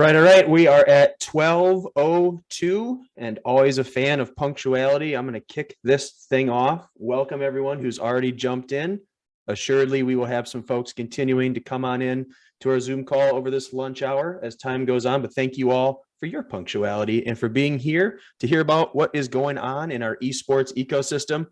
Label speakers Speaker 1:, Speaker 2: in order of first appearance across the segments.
Speaker 1: All right. We are at 12:02 and always a fan of punctuality. I'm going to kick this thing off. Welcome everyone who's already jumped in. Assuredly, we will have some folks continuing to come on in to our Zoom call over this lunch hour as time goes on. But thank you all for your punctuality and for being here to hear about what is going on in our esports ecosystem.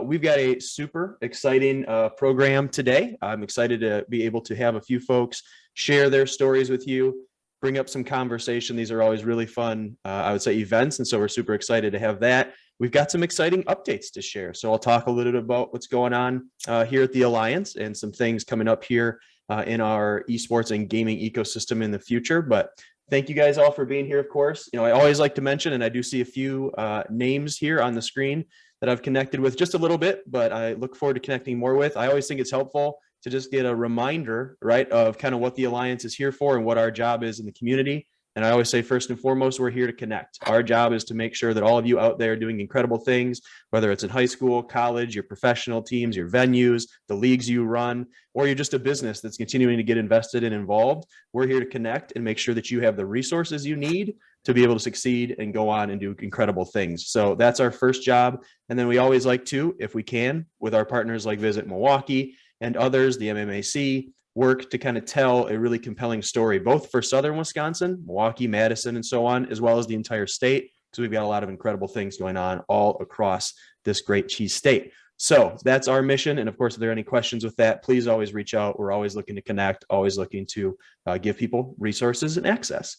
Speaker 1: We've got a super exciting program today. I'm excited to be able to have a few folks share their stories with you, bring up some conversation. These are always really fun, I would say, events. And so we're super excited to have that. We've got some exciting updates to share. So I'll talk a little bit about what's going on here at the Alliance and some things coming up here in our esports and gaming ecosystem in the future. But thank you guys all for being here, of course. I always like to mention, and I do see a few names here on the screen that I've connected with just a little bit, but I look forward to connecting more with. I always think it's helpful to just get a reminder, right, of kind of what the Alliance is here for and what our job is in the community. And I always say, first and foremost, we're here to connect. Our job is to make sure that all of you out there are doing incredible things, whether it's in high school, college, your professional teams, your venues, the leagues you run, or you're just a business that's continuing to get invested and involved. We're here to connect and make sure that you have the resources you need to be able to succeed and go on and do incredible things. So that's our first job. And then we always like to, if we can, with our partners like Visit Milwaukee and others, the MMAC, work to kind of tell a really compelling story, both for Southern Wisconsin, Milwaukee, Madison, and so on, as well as the entire state, because we've got a lot of incredible things going on all across this great cheese state. So that's our mission. And of course, if there are any questions with that, please always reach out. We're always looking to connect, always looking to give people resources and access.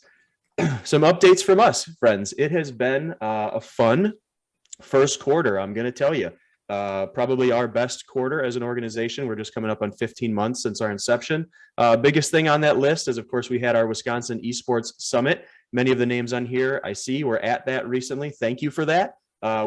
Speaker 1: Some updates from us, friends. It has been a fun first quarter, I'm going to tell you. Probably our best quarter as an organization. We're just coming up on 15 months since our inception. Biggest thing on that list is, of course, we had our Wisconsin Esports Summit. Many of the names on here I see were at that recently. Thank you for that.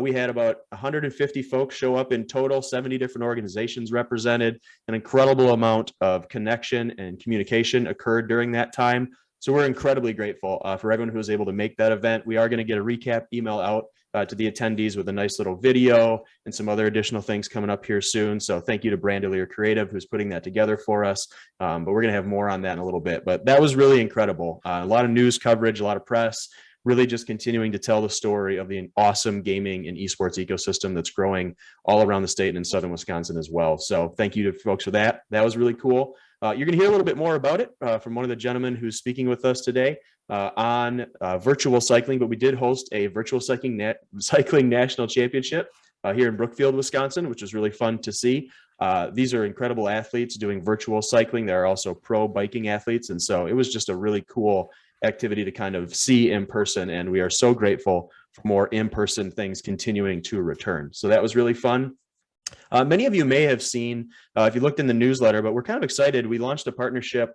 Speaker 1: We had about 150 folks show up in total, 70 different organizations represented. An incredible amount of connection and communication occurred during that time. So we're incredibly grateful for everyone who was able to make that event. We are going to get a recap email out to the attendees with a nice little video and some other additional things coming up here soon. So thank you to Brandelier Creative, who's putting that together for us. But we're going to have more on that in a little bit. But that was really incredible. A lot of news coverage, a lot of press, really just continuing to tell the story of the awesome gaming and esports ecosystem that's growing all around the state and in Southern Wisconsin as well. So thank you to folks for that. That was really cool. You're going to hear a little bit more about it from one of the gentlemen who's speaking with us today on virtual cycling, but we did host a virtual cycling national championship here in Brookfield, Wisconsin, which was really fun to see. These are incredible athletes doing virtual cycling. There are also pro biking athletes. And so it was just a really cool activity to kind of see in person. And we are so grateful for more in-person things continuing to return. So that was really fun. Many of you may have seen, if you looked in the newsletter, but we're kind of excited. We launched a partnership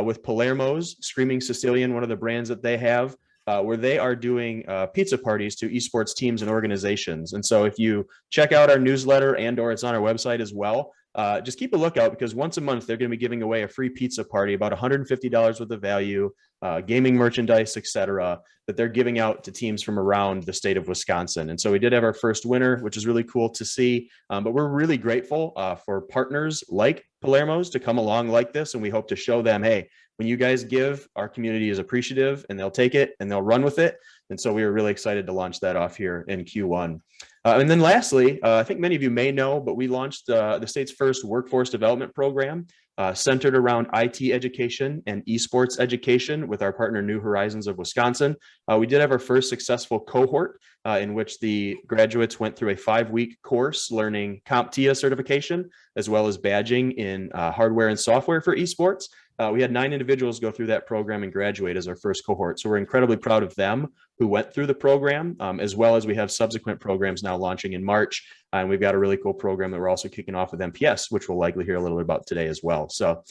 Speaker 1: with Palermo's Screaming Sicilian, one of the brands that they have, where they are doing pizza parties to esports teams and organizations. And so if you check out our newsletter or it's on our website as well, just keep a lookout, because once a month they're going to be giving away a free pizza party, about $150 worth of value, gaming merchandise, etc., that they're giving out to teams from around the state of Wisconsin. And so we did have our first winner, which is really cool to see. But we're really grateful for partners like Palermo's to come along like this. And we hope to show them, hey, when you guys give, our community is appreciative and they'll take it and they'll run with it. And so we were really excited to launch that off here in Q1. And then lastly, I think many of you may know, but we launched the state's first workforce development program centered around IT education and esports education with our partner New Horizons of Wisconsin. We did have our first successful cohort in which the graduates went through a 5-week course learning CompTIA certification, as well as badging in hardware and software for esports. We had 9 individuals go through that program and graduate as our first cohort. So we're incredibly proud of them who went through the program, as well as we have subsequent programs now launching in March. And we've got a really cool program that we're also kicking off with MPS, which we'll likely hear a little bit about today as well. So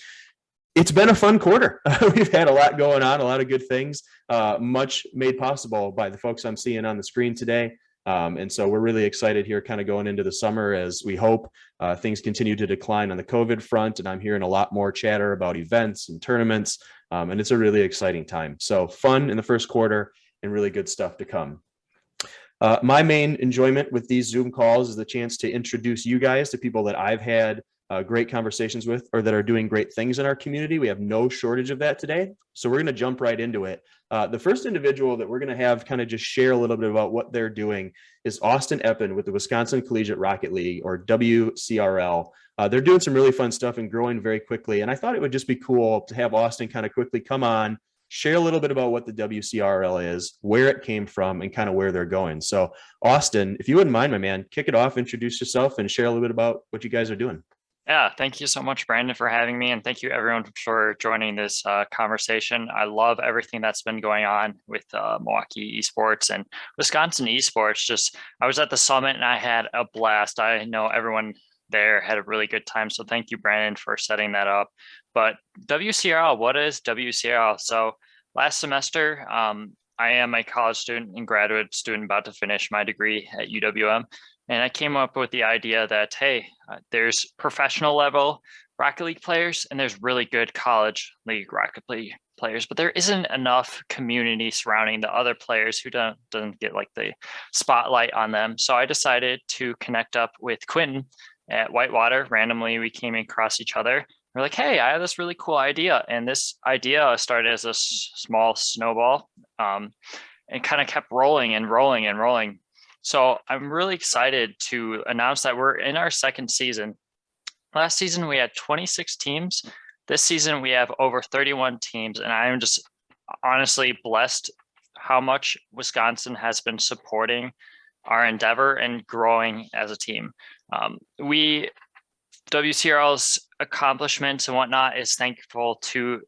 Speaker 1: it's been a fun quarter. We've had a lot going on, a lot of good things, much made possible by the folks I'm seeing on the screen today. And so we're really excited here kind of going into the summer as we hope things continue to decline on the COVID front. And I'm hearing a lot more chatter about events and tournaments. And it's a really exciting time. So fun in the first quarter and really good stuff to come. My main enjoyment with these Zoom calls is the chance to introduce you guys to people that I've had great conversations with, or that are doing great things in our community. We have no shortage of that today. So we're going to jump right into it. The first individual that we're going to have kind of just share a little bit about what they're doing is Austin Eppen with the Wisconsin Collegiate Rocket League, or WCRL. They're doing some really fun stuff and growing very quickly. And I thought it would just be cool to have Austin kind of quickly come on, share a little bit about what the WCRL is, where it came from, and kind of where they're going. So Austin, if you wouldn't mind, my man, kick it off, introduce yourself, and share a little bit about what you guys are doing.
Speaker 2: Yeah, thank you so much, Brandon, for having me. And thank you, everyone, for joining this conversation. I love everything that's been going on with Milwaukee Esports and Wisconsin Esports. I was at the summit and I had a blast. I know everyone there had a really good time. So thank you, Brandon, for setting that up. But WCRL, what is WCRL? So last semester, I am a college student and graduate student about to finish my degree at UWM. And I came up with the idea that, hey, there's professional level Rocket League players and there's really good college league Rocket League players, but there isn't enough community surrounding the other players who doesn't get like the spotlight on them. So I decided to connect up with Quentin at Whitewater. Randomly, we came across each other. We're like, hey, I have this really cool idea. And this idea started as a small snowball and kind of kept rolling and rolling and rolling. So I'm really excited to announce that we're in our second season. Last season, we had 26 teams. This season, we have over 31 teams. And I am just honestly blessed how much Wisconsin has been supporting our endeavor and growing as a team. WCRL's accomplishments and whatnot is thankful to,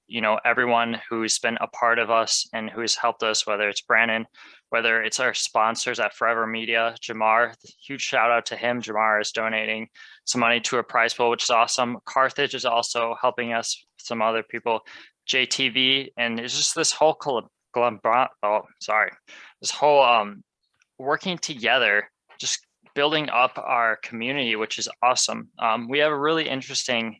Speaker 2: everyone who's been a part of us and who's helped us, whether it's Brandon, whether it's our sponsors at Forever Media, Jamar, huge shout out to him. Jamar is donating some money to a prize pool, which is awesome. Carthage is also helping us, some other people, JTV, and it's just this whole working together, just building up our community, which is awesome. We have a really interesting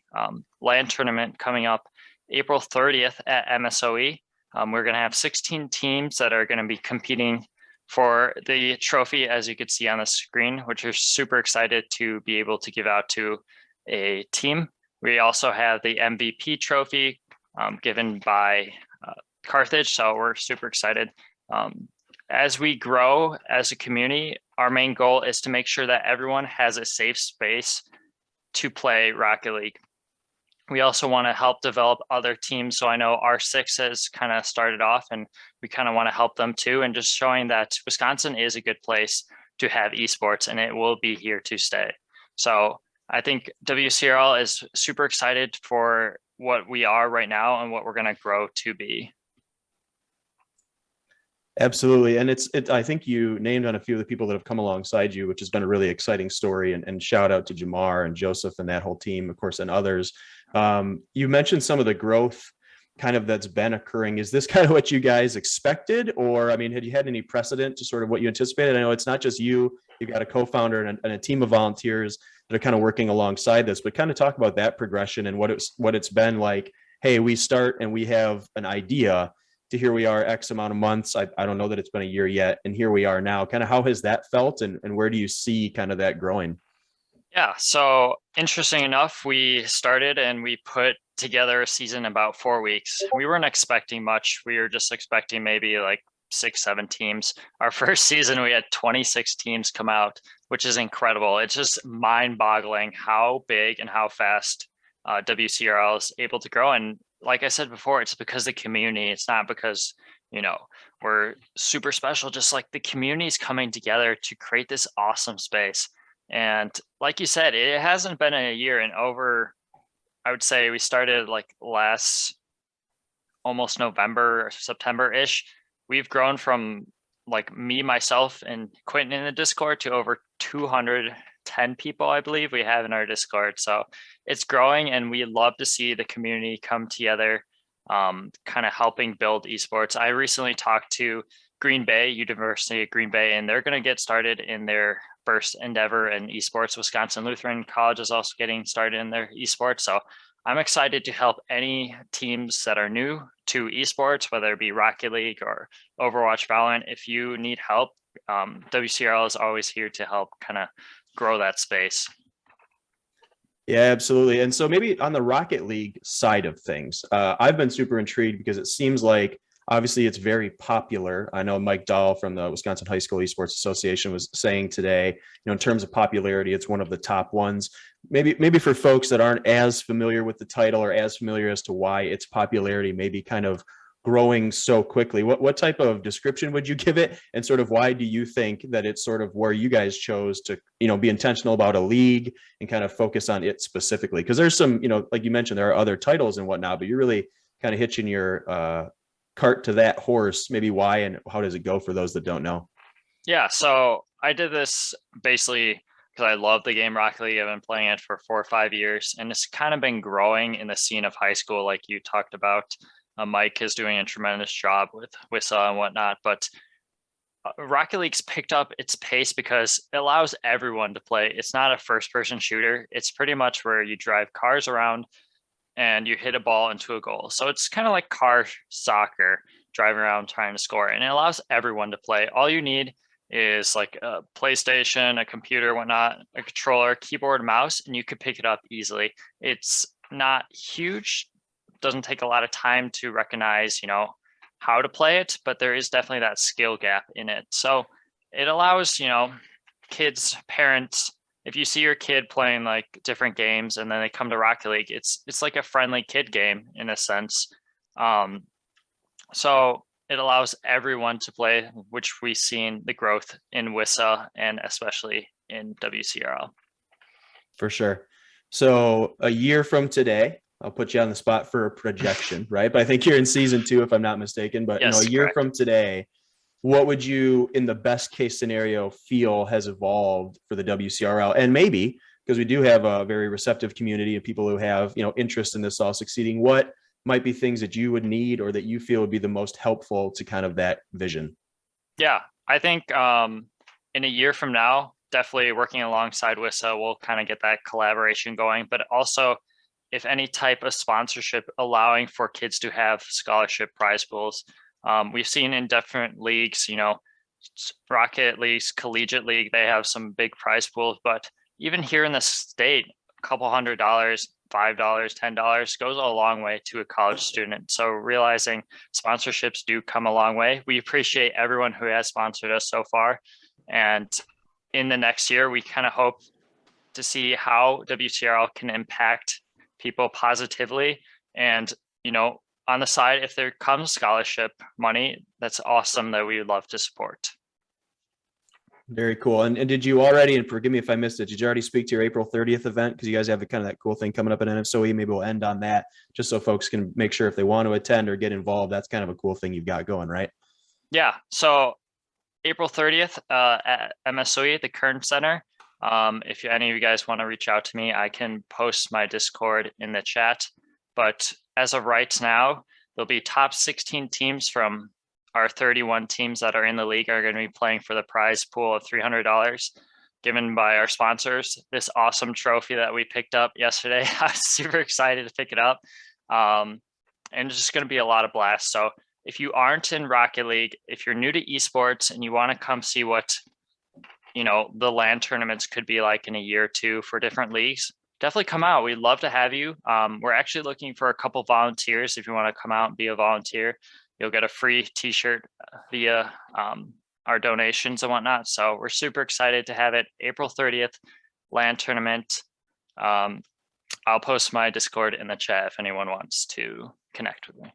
Speaker 2: LAN tournament coming up April 30th at MSOE. We're going to have 16 teams that are going to be competing for the trophy, as you could see on the screen, which we're super excited to be able to give out to a team. We also have the MVP trophy given by Carthage, so we're super excited. As we grow as a community, our main goal is to make sure that everyone has a safe space to play Rocket League. We also want to help develop other teams. So I know R6 has kind of started off and we kind of want to help them too. And just showing that Wisconsin is a good place to have esports and it will be here to stay. So I think WCRL is super excited for what we are right now and what we're going to grow to be.
Speaker 1: Absolutely. And I think you named on a few of the people that have come alongside you, which has been a really exciting story, and shout out to Jamar and Joseph and that whole team, of course, and others. You mentioned some of the growth kind of that's been occurring. Is this kind of what you guys expected? Or, I mean, had you had any precedent to sort of what you anticipated? I know it's not just you, you've got a co-founder and a team of volunteers that are kind of working alongside this, but kind of talk about that progression and what it's been like. Hey, we start and we have an idea, to here we are X amount of months. I don't know that it's been a year yet. And here we are now. Kind of how has that felt and where do you see kind of that growing?
Speaker 2: Yeah, so interesting enough, we started and we put together a season in about 4 weeks. We weren't expecting much. We were just expecting maybe like 6-7 teams. Our first season, we had 26 teams come out, which is incredible. It's just mind-boggling how big and how fast WCRL is able to grow. And like I said before, it's because the community. It's not because, we're super special. Just like the community is coming together to create this awesome space. And like you said, it hasn't been a year and over. I would say we started like last almost November or September-ish. We've grown from like me, myself, and Quentin in the Discord to over 210 people, I believe we have in our Discord. So it's growing and we love to see the community come together, kind of helping build esports. I recently talked to Green Bay, University of Green Bay, and they're going to get started in their first endeavor in esports. Wisconsin Lutheran College is also getting started in their esports. So I'm excited to help any teams that are new to esports, whether it be Rocket League or Overwatch, Valorant. If you need help, WCRL is always here to help kind of grow that space.
Speaker 1: Yeah, absolutely. And so maybe on the Rocket League side of things, I've been super intrigued because it seems like obviously it's very popular. I know Mike Dahl from the Wisconsin High School Esports Association was saying today, in terms of popularity, it's one of the top ones. Maybe for folks that aren't as familiar with the title or as familiar as to why its popularity may be kind of growing so quickly, what type of description would you give it, and sort of why do you think that it's sort of where you guys chose to be intentional about a league and kind of focus on it specifically? Because there's some, like you mentioned, there are other titles and whatnot, but you're really kind of hitching your cart to that horse. Maybe why and how does it go for those that don't know?
Speaker 2: Yeah, so I did this basically because I love the game Rocket League. I've been playing it for 4 or 5 years, and it's kind of been growing in the scene of high school, like you talked about. Mike is doing a tremendous job with WISA and whatnot, but Rocket League's picked up its pace because it allows everyone to play. It's not a first-person shooter. It's pretty much where you drive cars around and you hit a ball into a goal. So it's kind of like car soccer, driving around trying to score, and it allows everyone to play. All you need is like a PlayStation, a computer, whatnot, a controller, keyboard, mouse, and you could pick it up easily. It's not huge, doesn't take a lot of time to recognize, how to play it, but there is definitely that skill gap in it. So it allows, kids, parents, if you see your kid playing like different games and then they come to Rocket League, it's like a friendly kid game in a sense. So it allows everyone to play, which we've seen the growth in WISA and especially in WCRL.
Speaker 1: For sure. So a year from today, I'll put you on the spot for a projection, right? But I think you're in season 2, if I'm not mistaken. But
Speaker 2: Yes,
Speaker 1: a year
Speaker 2: correct.
Speaker 1: from today, what would you, in the best case scenario, feel has evolved for the WCRL? And maybe because we do have a very receptive community of people who have interest in this all succeeding, what might be things that you would need or that you feel would be the most helpful to kind of that vision?
Speaker 2: Yeah, I think in a year from now, definitely working alongside WISA, we'll kind of get that collaboration going. But also, if any type of sponsorship allowing for kids to have scholarship prize pools. We've seen in different leagues, Rocket Leagues, Collegiate League, they have some big prize pools. But even here in the state, a couple $100, $5, $10 goes a long way to a college student. So realizing sponsorships do come a long way. We appreciate everyone who has sponsored us so far. And in the next year, we kind of hope to see how WCRL can impact people positively. And, on the side, if there comes scholarship money, that's awesome that we would love to support.
Speaker 1: Very cool. And did you already, and forgive me if I missed it, did you already speak to your April 30th event? Because you guys have kind of that cool thing coming up at NFSOE. Maybe we'll end on that just so folks can make sure if they want to attend or get involved. That's kind of a cool thing you've got going, right?
Speaker 2: Yeah. So April 30th at MSOE at the Kern Center. If any of you guys want to reach out to me, I can post my Discord in the chat. But as of right now, there'll be top 16 teams from our 31 teams that are in the league are going to be playing for the prize pool of $300 given by our sponsors. This awesome trophy that we picked up yesterday. I was super excited to pick it up. And it's just going to be a lot of blast. So if you aren't in Rocket League, if you're new to esports and you want to come see what, the LAN tournaments could be like in a year or two for different leagues, definitely come out. We'd love to have you. We're actually looking for a couple volunteers. If you want to come out and be a volunteer, you'll get a free t-shirt via our donations and whatnot. So we're super excited to have it. April 30th, LAN tournament. I'll post my Discord in the chat if anyone wants to connect with me.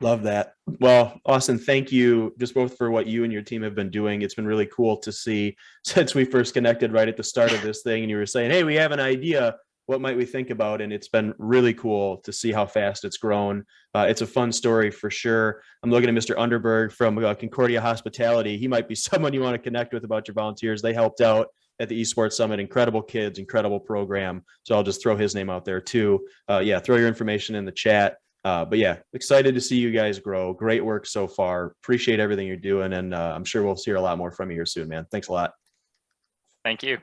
Speaker 1: Love that. Well, Austin, thank you just both for what you and your team have been doing. It's been really cool to see since we first connected right at the start of this thing and you were saying, hey, we have an idea. What might we think about? And it's been really cool to see how fast it's grown. It's a fun story for sure. I'm looking at Mr. Underberg from Concordia Hospitality. He might be someone you want to connect with about your volunteers. They helped out at the Esports Summit. Incredible kids, incredible program. So I'll just throw his name out there too. Yeah, throw your information in the chat. But yeah, excited to see you guys grow. Great work so far. Appreciate everything you're doing. And I'm sure we'll hear a lot more from you here soon, man. Thanks a lot.
Speaker 2: Thank you.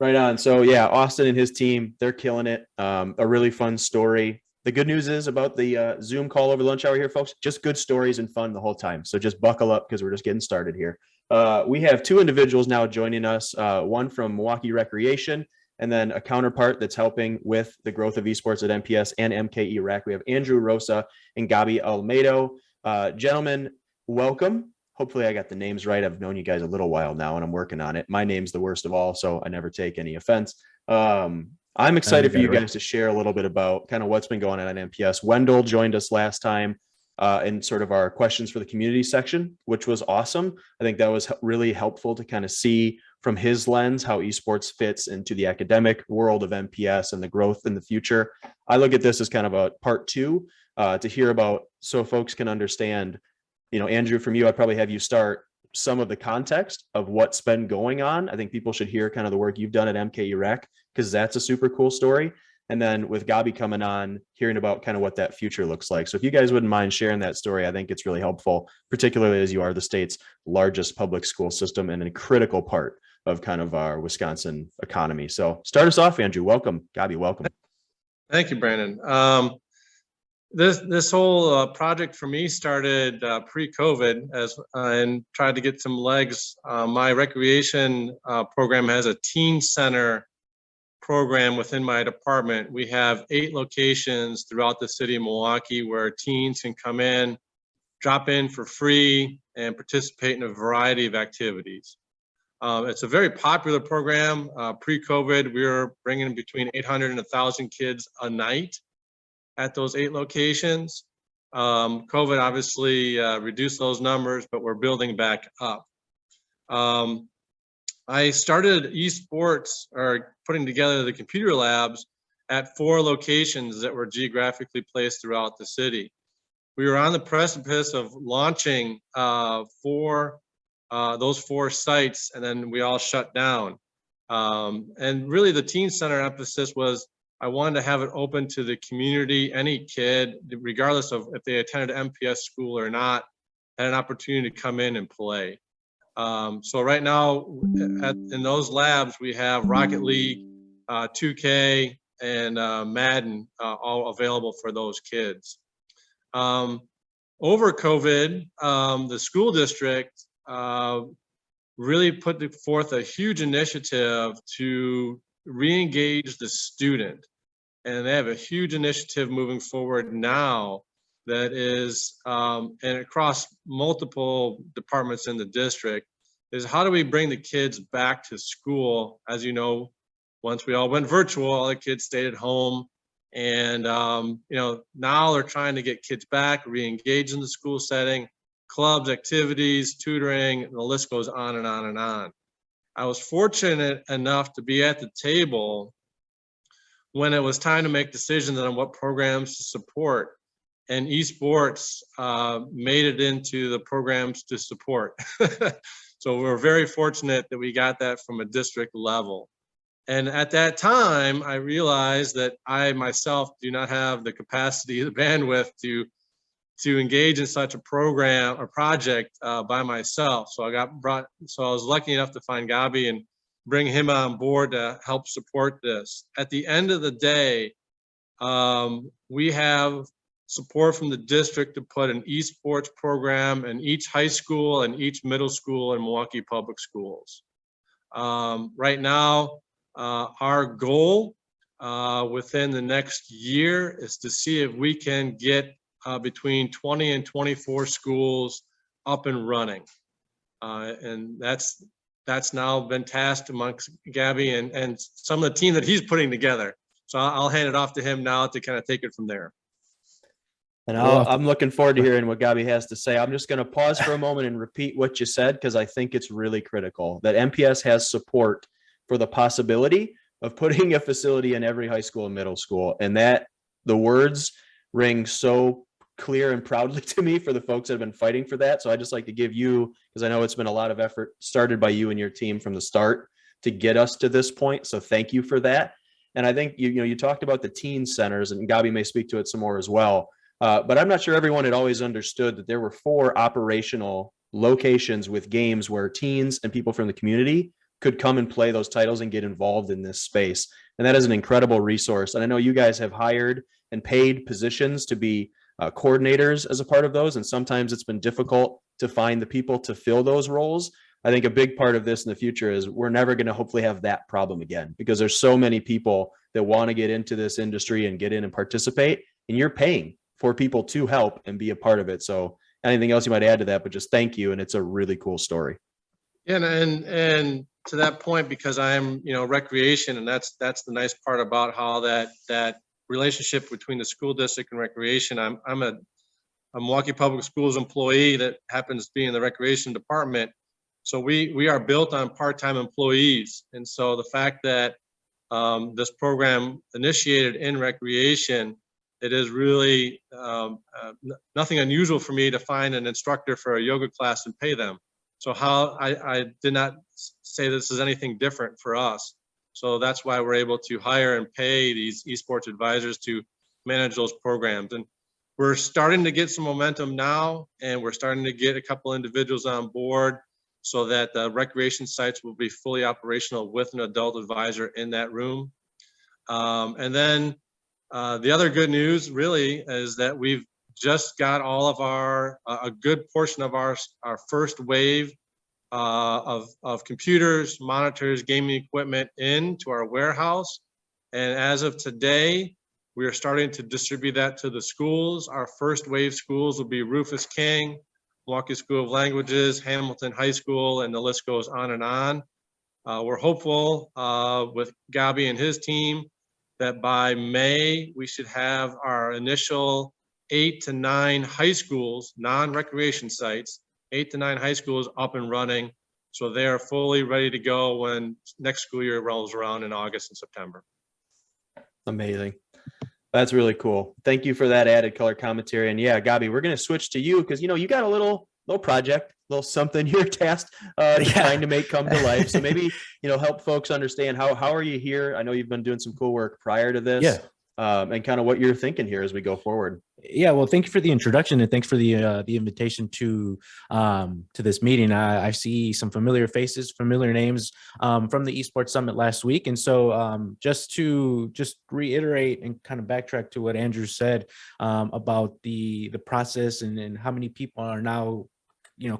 Speaker 1: Right on. So yeah, Austin and his team, they're killing it. A really fun story. The good news is about the Zoom call over lunch hour here, folks, just good stories and fun the whole time. So just buckle up because we're just getting started here. We have two individuals now joining us, one from Milwaukee Recreation And then a counterpart that's helping with the growth of esports at MPS and MKERAC. We have Andrew Rosa and Gabi Almedo. Gentlemen, welcome. Hopefully I got the names right. I've known you guys a little while now and I'm working on it. My name's the worst of all, so I never take any offense. I'm excited for you guys to share a little bit about kind of what's been going on at MPS. Wendell joined us last time in sort of our questions for the community section, which was awesome. I think that was really helpful to kind of see from his lens how esports fits into the academic world of MPS and the growth in the future. I look at this as kind of a part two to hear about so folks can understand, Andrew, from you, I'd probably have you start some of the context of what's been going on. I think people should hear kind of the work you've done at MKERAC because that's a super cool story. And then with Gabi coming on, hearing about kind of what that future looks like. So if you guys wouldn't mind sharing that story, I think it's really helpful, particularly as you are the state's largest public school system and a critical part of kind of our Wisconsin economy. So start us off, Andrew. Welcome. Gabi, welcome.
Speaker 3: Thank you, Brandon. This whole project for me started pre-COVID and tried to get some legs. My recreation program has a teen center program within my department. We have 8 locations throughout the city of Milwaukee where teens can come in, drop in for free, and participate in a variety of activities. It's a very popular program. Pre-COVID, we were bringing between 800 and 1,000 kids a night at those 8 locations. COVID obviously reduced those numbers, but we're building back up. I started esports, or putting together the computer labs, at 4 locations that were geographically placed throughout the city. We were on the precipice of launching those 4 sites, and then we all shut down. And really the teen center emphasis was I wanted to have it open to the community. Any kid, regardless of if they attended MPS school or not, had an opportunity to come in and play. So right now in those labs, we have Rocket League, 2K, and Madden all available for those kids. Over COVID, the school district really put forth a huge initiative to re-engage the student. And they have a huge initiative moving forward now that is, and across multiple departments in the district, is how do we bring the kids back to school? As you know, once we all went virtual, all the kids stayed at home. And now they're trying to get kids back, re-engaged in the school setting, clubs, activities, tutoring, and the list goes on and on and on. I was fortunate enough to be at the table when it was time to make decisions on what programs to support, and esports made it into the programs to support. So we're very fortunate that we got that from a district level. And at that time, I realized that I myself do not have the capacity, the bandwidth to engage in such a program or project by myself. So I was lucky enough to find Gabi and bring him on board to help support this. At the end of the day, we have support from the district to put an esports program in each high school and each middle school in Milwaukee Public Schools. Right now, our goal within the next year is to see if we can get between 20 and 24 schools up and running. And that's now been tasked amongst Gabi and some of the team that he's putting together. So I'll hand it off to him now to kind of take it from there.
Speaker 1: And I'm looking forward to hearing what Gabi has to say. I'm just going to pause for a moment and repeat what you said, because I think it's really critical that MPS has support for the possibility of putting a facility in every high school and middle school. And that the words ring so clear and proudly to me for the folks that have been fighting for that. So I just like to give you, because I know it's been a lot of effort started by you and your team from the start to get us to this point. So thank you for that. And I think you talked about the teen centers, and Gabi may speak to it some more as well. But I'm not sure everyone had always understood that there were 4 operational locations with games where teens and people from the community could come and play those titles and get involved in this space. And that is an incredible resource. And I know you guys have hired and paid positions to be coordinators as a part of those. And sometimes it's been difficult to find the people to fill those roles. I think a big part of this in the future is we're never going to hopefully have that problem again, because there's so many people that want to get into this industry and get in and participate, and you're paying for people to help and be a part of it. So anything else you might add to that, but just thank you. And it's a really cool story.
Speaker 3: Yeah, and to that point, because I'm, recreation, and that's the nice part about how that relationship between the school district and recreation. I'm a Milwaukee Public Schools employee that happens to be in the recreation department. So we are built on part-time employees. And so the fact that this program initiated in recreation, it is really nothing unusual for me to find an instructor for a yoga class and pay them. So how I did not say this is anything different for us. So that's why we're able to hire and pay these esports advisors to manage those programs. And we're starting to get some momentum now, and we're starting to get a couple individuals on board so that the recreation sites will be fully operational with an adult advisor in that room. And then the other good news really is that we've just got all of a good portion of our first wave of computers, monitors, gaming equipment into our warehouse. And as of today, we are starting to distribute that to the schools. Our first wave schools will be Rufus King, Milwaukee School of Languages, Hamilton High School, and the list goes on and on. We're hopeful with Gabi and his team that by May, we should have our initial 8 to 9 high schools, non-recreation sites, 8 to 9 high schools up and running. So they are fully ready to go when next school year rolls around in August and September.
Speaker 1: Amazing. That's really cool. Thank you for that added color commentary. And yeah, Gabi, we're going to switch to you because, you got a little project, little something you're tasked trying to make come to life. So maybe, help folks understand how are you here? I know you've been doing some cool work prior to this.
Speaker 4: Yeah.
Speaker 1: And kind of what you're thinking here as we go forward.
Speaker 4: Yeah, well, thank you for the introduction, and thanks for the invitation to this meeting. I see some familiar faces, familiar names from the Esports Summit last week, and so just to reiterate and kind of backtrack to what Andrew said about the process and how many people are now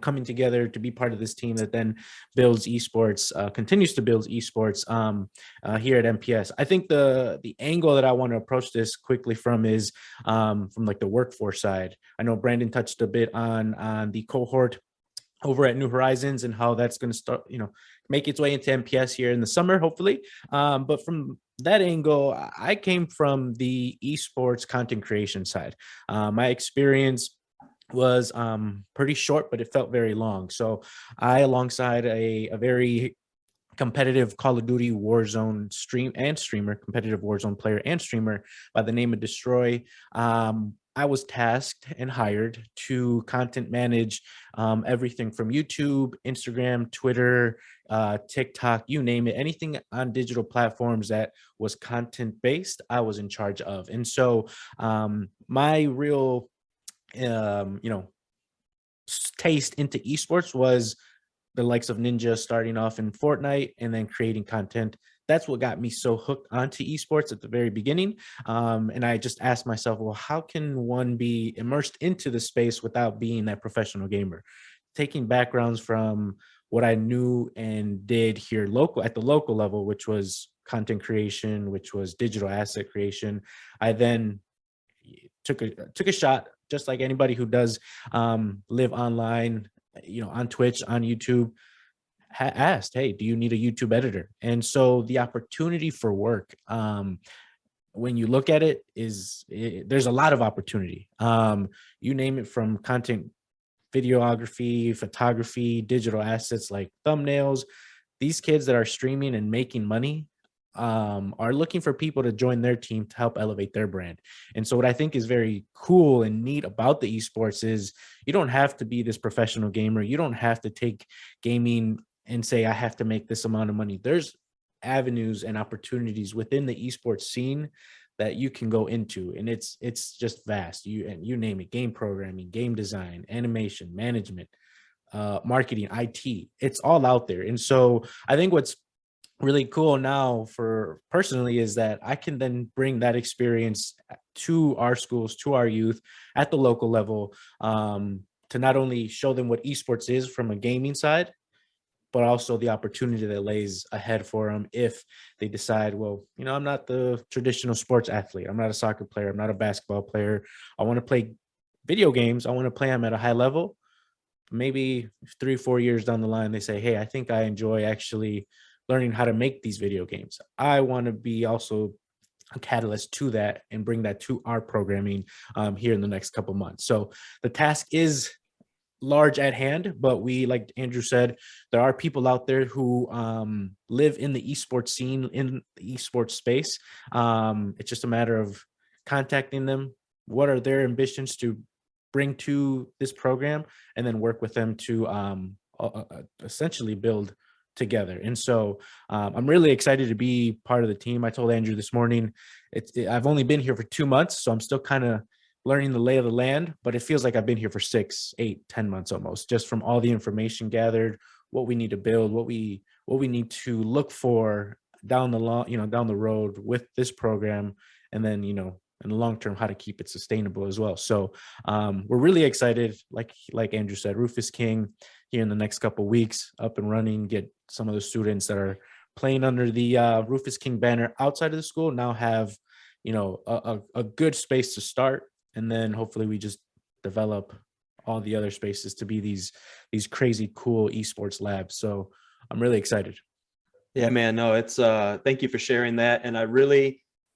Speaker 4: coming together to be part of this team that then builds esports, continues to build esports here at MPS. I think the angle that I want to approach this quickly from is from like the workforce side. I know Brandon touched a bit on the cohort over at New Horizons and how that's going to start, make its way into MPS here in the summer, hopefully. But from that angle, I came from the esports content creation side. My experience was pretty short, but it felt very long. So I, alongside a very competitive Call of Duty Warzone competitive Warzone player and streamer by the name of Destroy, I was tasked and hired to content manage everything from YouTube, Instagram, Twitter, TikTok, you name it, anything on digital platforms that was content based, I was in charge of. And so my real taste into esports was the likes of Ninja starting off in Fortnite and then creating content. That's what got me so hooked onto esports at the very beginning. And I just asked myself, well, how can one be immersed into the space without being that professional gamer? Taking backgrounds from what I knew and did here at the local level, which was content creation, which was digital asset creation. I then took a shot, just like anybody who does live online, on Twitch, on YouTube, asked, hey, do you need a YouTube editor? And so the opportunity for work, when you look at it, there's a lot of opportunity. You name it, from content, videography, photography, digital assets like thumbnails. These kids that are streaming and making money are looking for people to join their team to help elevate their brand. And so what I think is very cool and neat about the esports is you don't have to be this professional gamer. You don't have to take gaming and say, I have to make this amount of money. There's avenues and opportunities within the esports scene that you can go into, and it's just vast. You name it: game programming, game design, animation, management, marketing, IT. It's all out there. And so I think what's really cool now for personally is that I can then bring that experience to our schools, to our youth at the local level, to not only show them what esports is from a gaming side, but also the opportunity that lays ahead for them if they decide, well, I'm not the traditional sports athlete. I'm not a soccer player. I'm not a basketball player. I want to play video games. I want to play them at a high level. Maybe 3-4 years down the line, they say, hey, I think I enjoy actually learning how to make these video games. I want to be also a catalyst to that and bring that to our programming here in the next couple months. So the task is large at hand, but we, like Andrew said, there are people out there who live in the esports scene, in the esports space. It's just a matter of contacting them. What are their ambitions to bring to this program, and then work with them to essentially build together. And so I'm really excited to be part of the team. I told Andrew this morning, I've only been here for 2 months, so I'm still kind of learning the lay of the land, but it feels like I've been here for 6, 8, 10 months almost, just from all the information gathered, what we need to build, what we need to look for down the road with this program, and then, in the long term, how to keep it sustainable as well. So we're really excited. Like Andrew said, Rufus King here in the next couple of weeks, up and running, get some of the students that are playing under the Rufus King banner outside of the school now have, a good space to start. And then hopefully we just develop all the other spaces to be these crazy cool esports labs. So I'm really excited.
Speaker 1: Yeah, man. No, it's thank you for sharing that. And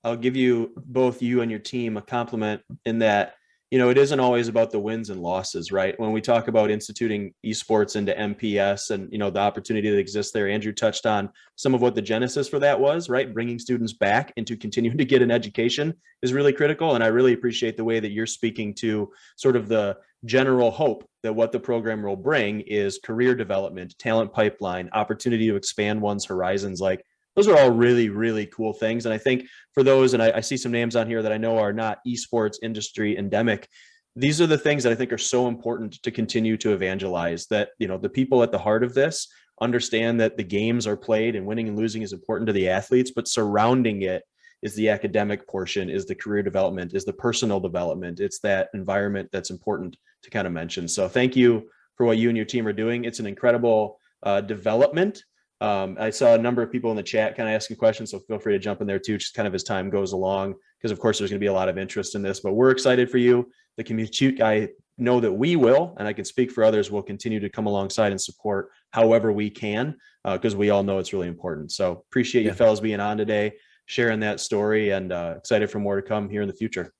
Speaker 1: I'll give you, both you and your team, a compliment in that, it isn't always about the wins and losses, right? When we talk about instituting esports into MPS and, the opportunity that exists there, Andrew touched on some of what the genesis for that was, right? Bringing students back into continuing to get an education is really critical. And I really appreciate the way that you're speaking to sort of the general hope that what the program will bring is career development, talent pipeline, opportunity to expand one's horizons. Like, those are all really, really cool things. And I think for those, and I see some names on here that I know are not esports industry endemic, these are the things that I think are so important to continue to evangelize, that, the people at the heart of this understand that the games are played and winning and losing is important to the athletes, but surrounding it is the academic portion, is the career development, is the personal development. It's that environment that's important to kind of mention. So thank you for what you and your team are doing. It's an incredible development. I saw a number of people in the chat kind of asking questions, so feel free to jump in there too, just kind of as time goes along, because of course there's going to be a lot of interest in this, but we're excited for you. The community, I know that we will, and I can speak for others, will continue to come alongside and support however we can, because we all know it's really important. So appreciate you fellas being on today, sharing that story, and excited for more to come here in the future.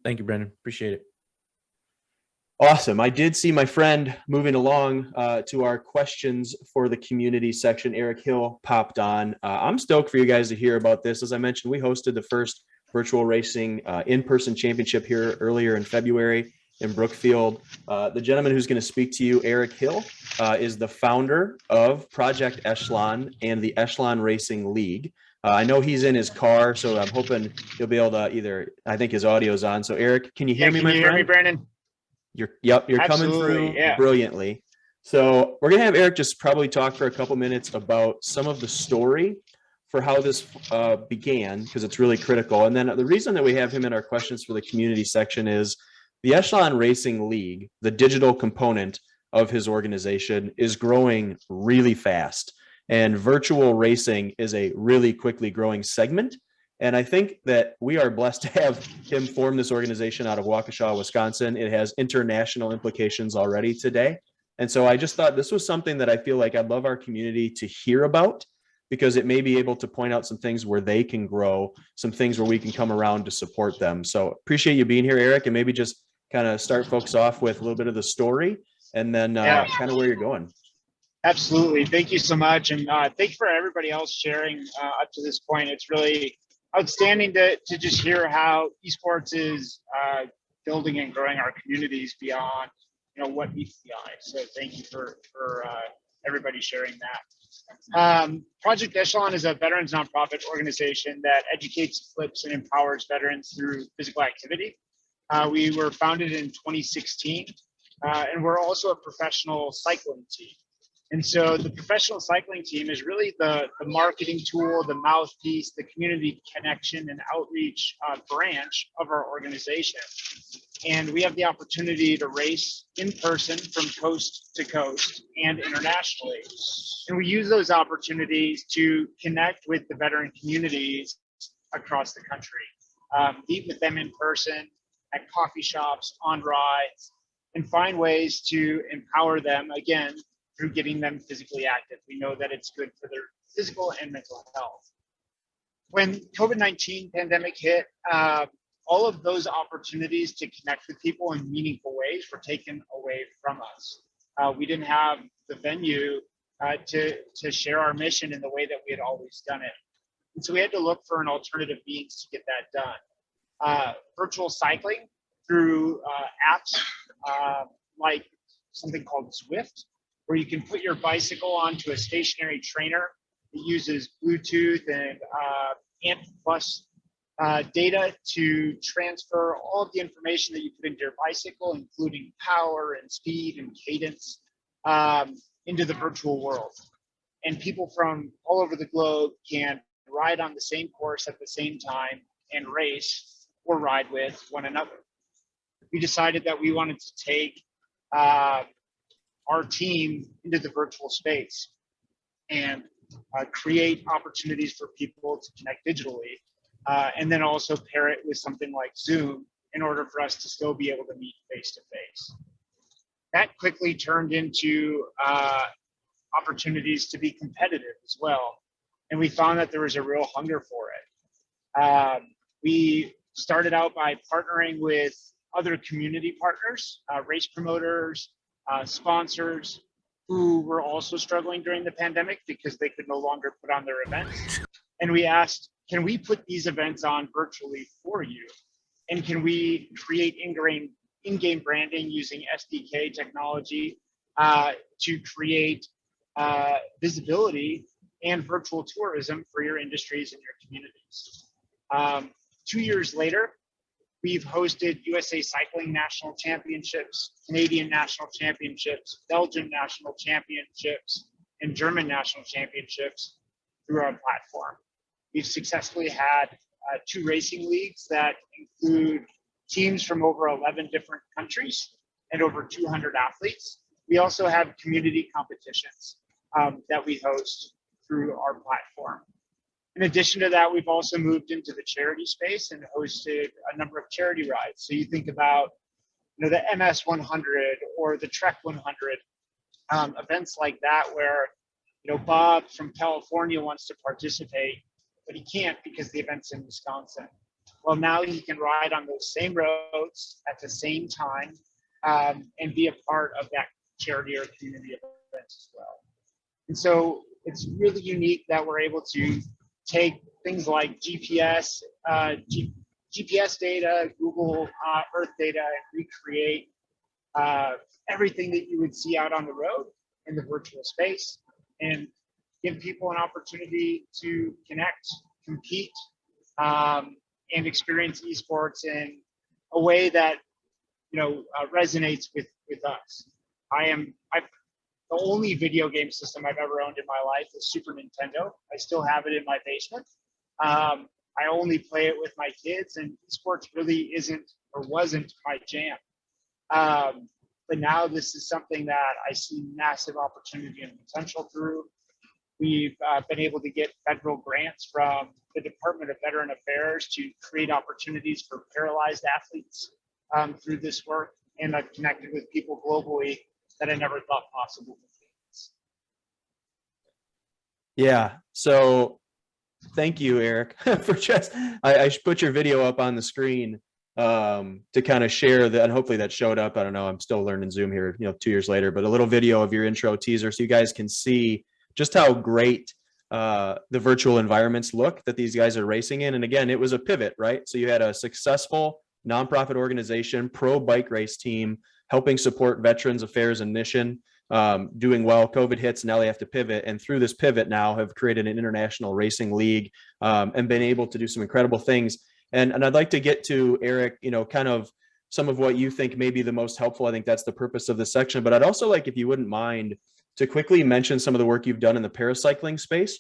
Speaker 4: Thank you, Brendan. Appreciate it.
Speaker 1: Awesome. I did see my friend moving along to our questions for the community section. Eric Hill popped on. I'm stoked for you guys to hear about this. As I mentioned, we hosted the first virtual racing in-person championship here earlier in February in Brookfield. The gentleman who's going to speak to you, Eric Hill, is the founder of Project Echelon and the Echelon Racing League. I know he's in his car, so I'm hoping he'll be able to I think his audio's on. So Eric, can you hear me, my friend?
Speaker 5: Can you hear me, Brandon?
Speaker 1: You're coming through brilliantly. So we're gonna have Eric just probably talk for a couple minutes about some of the story for how this began, because it's really critical. And then the reason that we have him in our questions for the community section is the Echelon Racing League, the digital component of his organization, is growing really fast. And virtual racing is a really quickly growing segment. And I think that we are blessed to have him form this organization out of Waukesha, Wisconsin. It has international implications already today. And so I just thought this was something that I feel like I'd love our community to hear about, because it may be able to point out some things where they can grow, some things where we can come around to support them. So appreciate you being here, Eric, and maybe just kind of start folks off with a little bit of the story and then kind of where you're going.
Speaker 5: Absolutely. Thank you so much. And thank you for everybody else sharing up to this point. It's really outstanding to just hear how esports is building and growing our communities beyond, what meets the eye. So thank you for everybody sharing that. Project Echelon is a veterans nonprofit organization that educates, flips, and empowers veterans through physical activity. We were founded in 2016, and we're also a professional cycling team. And so the professional cycling team is really the marketing tool, the mouthpiece, the community connection and outreach branch of our organization. and we have the opportunity to race in person from coast to coast and internationally. And we use those opportunities to connect with the veteran communities across the country, meet with them in person, at coffee shops, on rides, and find ways to empower them, again, through getting them physically active. We know that it's good for their physical and mental health. When COVID-19 pandemic hit, all of those opportunities to connect with people in meaningful ways were taken away from us. We didn't have the venue to share our mission in the way that we had always done it. And so we had to look for an alternative means to get that done. Virtual cycling through apps like something called Zwift, where you can put your bicycle onto a stationary trainer that uses Bluetooth and ANT plus data to transfer all of the information that you put into your bicycle, including power and speed and cadence, into the virtual world. And people from all over the globe can ride on the same course at the same time and race or ride with one another. We decided that we wanted to take our team into the virtual space and create opportunities for people to connect digitally, and then also pair it with something like Zoom in order for us to still be able to meet face to face. That quickly turned into opportunities to be competitive as well. And we found that there was a real hunger for it. We started out by partnering with other community partners, race promoters, sponsors who were also struggling during the pandemic because they could no longer put on their events. And we asked, can we put these events on virtually for you? And can we create in-game branding using SDK technology to create visibility and virtual tourism for your industries and your communities? 2 years later, we've hosted USA Cycling National Championships, Canadian National Championships, Belgian National Championships, and German National Championships through our platform. We've successfully had 2 racing leagues that include teams from over 11 different countries and over 200 athletes. We also have community competitions that we host through our platform. In addition to that, we've also moved into the charity space and hosted a number of charity rides. So you think about, the MS 100 or the Trek 100, events like that where, Bob from California wants to participate, but he can't because the event's in Wisconsin. Well, now he can ride on those same roads at the same time and be a part of that charity or community event as well. And so it's really unique that we're able to take things like GPS data, Google Earth data, and recreate everything that you would see out on the road in the virtual space and give people an opportunity to connect, compete, and experience esports in a way that resonates with us. The only video game system I've ever owned in my life is Super Nintendo. I still have it in my basement. I only play it with my kids, and esports really isn't or wasn't my jam. But now this is something that I see massive opportunity and potential through. We've been able to get federal grants from the Department of Veteran Affairs to create opportunities for paralyzed athletes through this work, and I've connected with people globally that I never thought possible.
Speaker 1: Yeah. So thank you, Eric, for I should put your video up on the screen to kind of share that, and hopefully that showed up. I don't know. I'm still learning Zoom here, 2 years later, but a little video of your intro teaser so you guys can see just how great the virtual environments look that these guys are racing in. And again, it was a pivot, right? So you had a successful nonprofit organization, pro bike race team, helping support Veterans Affairs and Mission, doing well. COVID hits, now they have to pivot. And through this pivot now have created an international racing league and been able to do some incredible things. And I'd like to get to, Eric, kind of some of what you think may be the most helpful. I think that's the purpose of this section. But I'd also like, if you wouldn't mind, to quickly mention some of the work you've done in the paracycling space,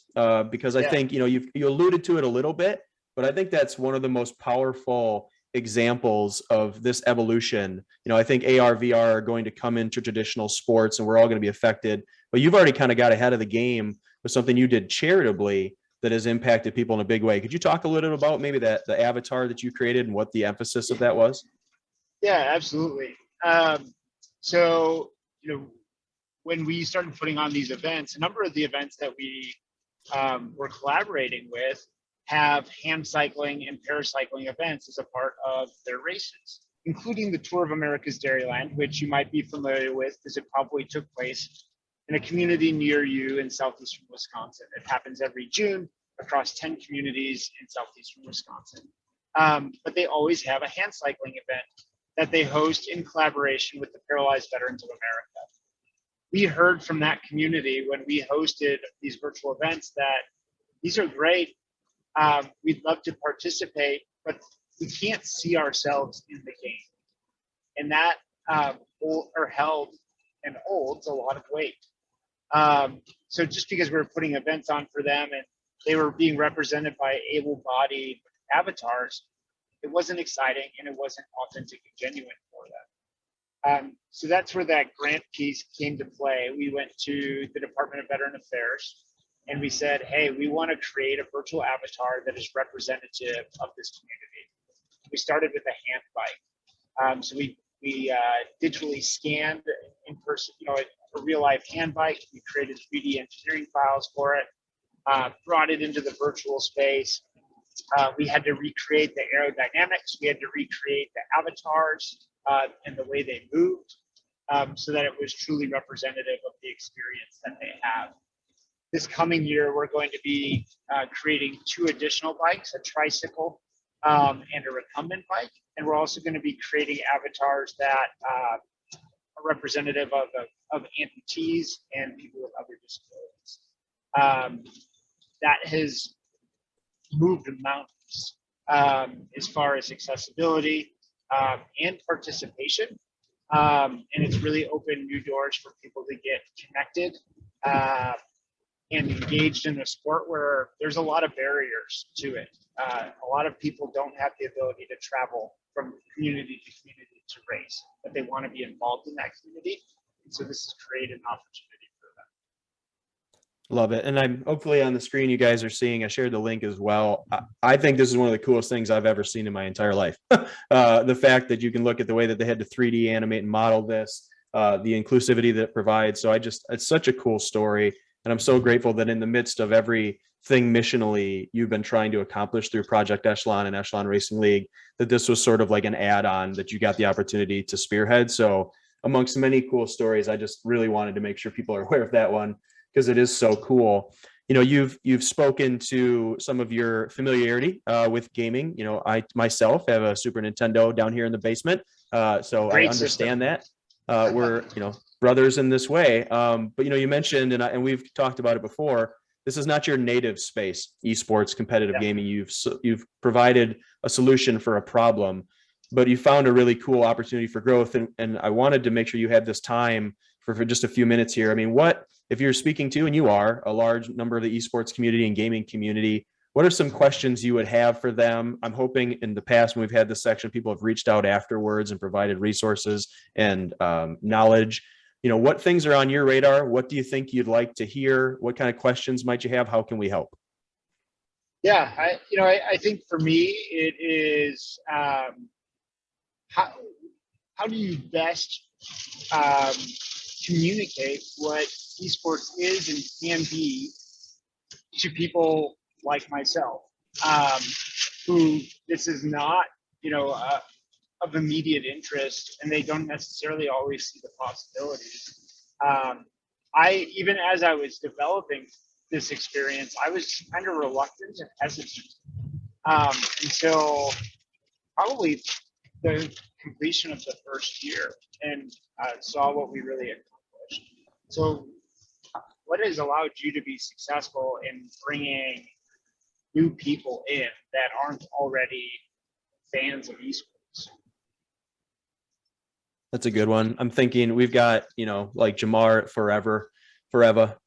Speaker 1: because I think, you alluded to it a little bit, but I think that's one of the most powerful examples of this evolution. I think AR, VR are going to come into traditional sports and we're all going to be affected, but you've already kind of got ahead of the game with something you did charitably that has impacted people in a big way. Could you talk a little about maybe the avatar that you created and what the emphasis of that was?
Speaker 5: Yeah, absolutely. So, when we started putting on these events, a number of the events that we were collaborating with have hand cycling and paracycling events as a part of their races, including the Tour of America's Dairyland, which you might be familiar with because it probably took place in a community near you in southeastern Wisconsin. It happens every June across 10 communities in southeastern Wisconsin. But they always have a hand cycling event that they host in collaboration with the Paralyzed Veterans of America. We heard from that community when we hosted these virtual events that these are great. We'd love to participate, but we can't see ourselves in the game. And that held and holds a lot of weight. So just because we were putting events on for them and they were being represented by able-bodied avatars, it wasn't exciting and it wasn't authentic and genuine for them. So that's where that grant piece came to play. We went to the Department of Veteran Affairs and we said, hey, we want to create a virtual avatar that is representative of this community. We started with a hand bike. So we digitally scanned in person, a real life hand bike. We created 3D engineering files for it, brought it into the virtual space. We had to recreate the aerodynamics. We had to recreate the avatars and the way they moved so that it was truly representative of the experience that they have. This coming year, we're going to be creating 2 additional bikes, a tricycle and a recumbent bike. And we're also going to be creating avatars that are representative of amputees and people with other disabilities. That has moved mountains as far as accessibility and participation. And it's really opened new doors for people to get connected and engaged in a sport where there's a lot of barriers to it. A lot of people don't have the ability to travel from community to community to race, but they want to be involved in that community. And so this has created an opportunity for them.
Speaker 1: Love it. And I'm hopefully on the screen, you guys are seeing, I shared the link as well. I think this is one of the coolest things I've ever seen in my entire life. The fact that you can look at the way that they had to 3D animate and model this, the inclusivity that it provides. So it's such a cool story. And I'm so grateful that in the midst of everything missionally you've been trying to accomplish through Project Echelon and Echelon Racing League, that this was sort of like an add-on that you got the opportunity to spearhead. So amongst many cool stories, I just really wanted to make sure people are aware of that one because it is so cool. You've spoken to some of your familiarity with gaming. I myself have a Super Nintendo down here in the basement. So
Speaker 5: Great
Speaker 1: I understand
Speaker 5: system.
Speaker 1: that. We're, brothers in this way. But, you mentioned, and we've talked about it before, this is not your native space, esports, competitive gaming. You've provided a solution for a problem, but you found a really cool opportunity for growth. And I wanted to make sure you had this time for just a few minutes here. I mean, what, if you're speaking to, and you are, a large number of the esports community and gaming community, what are some questions you would have for them? I'm hoping in the past, when we've had this section, people have reached out afterwards and provided resources and knowledge. What things are on your radar? What do you think you'd like to hear? What kind of questions might you have? How can we help?
Speaker 5: Yeah, I think for me, it is how do you best communicate what esports is and can be to people like myself, who this is not, of immediate interest, and they don't necessarily always see the possibilities. Even as I was developing this experience, I was kind of reluctant and hesitant until probably the completion of the first year and saw what we really accomplished. So what has allowed you to be successful in bringing new people in that aren't already fans of esports?
Speaker 1: That's a good one. I'm thinking we've got, like Jamar at Forever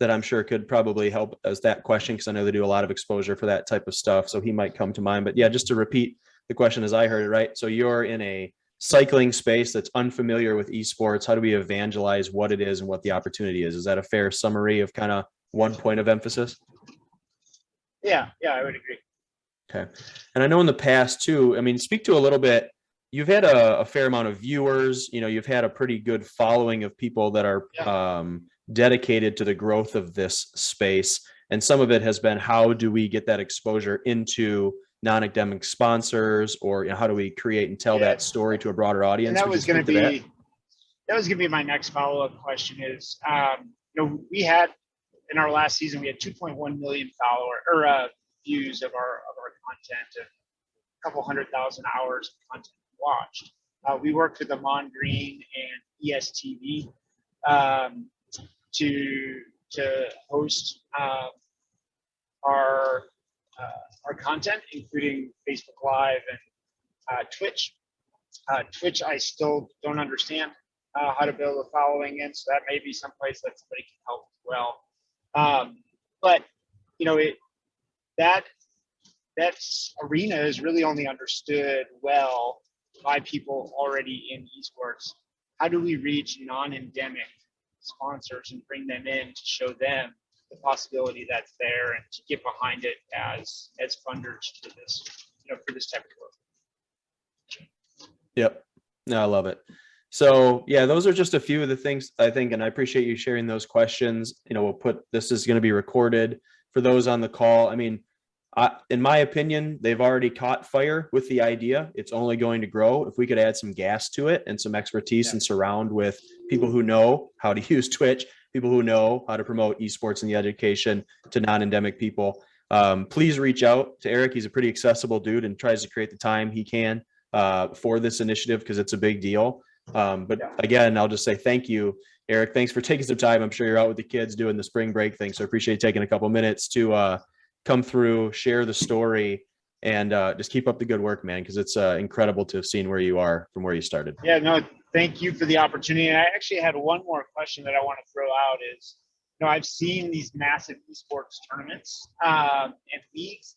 Speaker 1: that I'm sure could probably help as that question, because I know they do a lot of exposure for that type of stuff. So he might come to mind. But yeah, just to repeat the question as I heard it, right? So you're in a cycling space that's unfamiliar with esports. How do we evangelize what it is and what the opportunity is? Is that a fair summary of kind of one point of emphasis?
Speaker 5: Yeah, I would agree.
Speaker 1: Okay. And I know in the past too, I mean, speak to a little bit, you've had a fair amount of viewers, you've had a pretty good following of people that are dedicated to the growth of this space. And some of it has been, how do we get that exposure into non-academic sponsors, or how do we create and tell that story to a broader audience?
Speaker 5: And that was going to be my next follow-up question is, we had in our last season, we had 2.1 million views of our content and a couple 100,000 hours of content watched. We worked with Amon Green and ESTV to host our content, including Facebook Live and Twitch. Twitch, I still don't understand how to build a following in, so that may be someplace that somebody can help as well. But that arena is really only understood well by people already in esports. How do we reach non-endemic sponsors and bring them in to show them the possibility that's there and to get behind it as funders to this, for this type of work?
Speaker 1: Yep. No, I love it. So yeah, those are just a few of the things I think, and I appreciate you sharing those questions. This is going to be recorded for those on the call. I mean, in my opinion, they've already caught fire with the idea. It's only going to grow. If we could add some gas to it and some expertise and surround with people who know how to use Twitch, people who know how to promote esports and the education to non-endemic people, please reach out to Eric. He's a pretty accessible dude and tries to create the time he can for this initiative, because it's a big deal. But again, I'll just say thank you, Eric. Thanks for taking some time. I'm sure you're out with the kids doing the spring break thing, so I appreciate taking a couple minutes to come through, share the story, and just keep up the good work, man, because it's incredible to have seen where you are from where you started.
Speaker 5: Yeah, no, thank you for the opportunity. And I actually had one more question that I want to throw out is, I've seen these massive esports tournaments and leagues,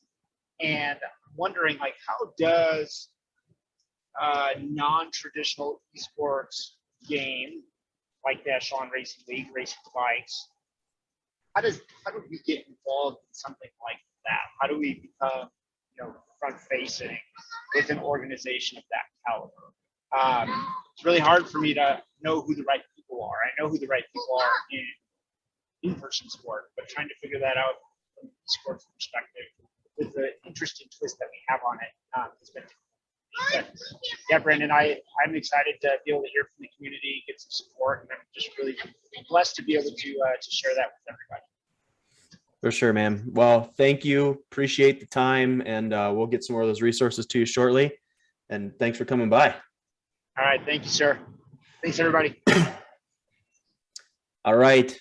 Speaker 5: and I'm wondering, how does non-traditional esports game like the Echelon Racing League, Racing to Bikes, how do we get involved in something like that? How do we become, front facing with an organization of that caliber? It's really hard for me to know who the right people are. I know who the right people are in in-person sport, but trying to figure that out from an esports perspective with the interesting twist that we have on it has been. But yeah, Brandon, I'm excited to be able to hear from the community, get some support, and I'm just really blessed to be able to share that with everybody.
Speaker 1: For sure, man. Well, thank you. Appreciate the time, and we'll get some more of those resources to you shortly. And thanks for coming by.
Speaker 5: All right. Thank you, sir. Thanks, everybody.
Speaker 1: All right.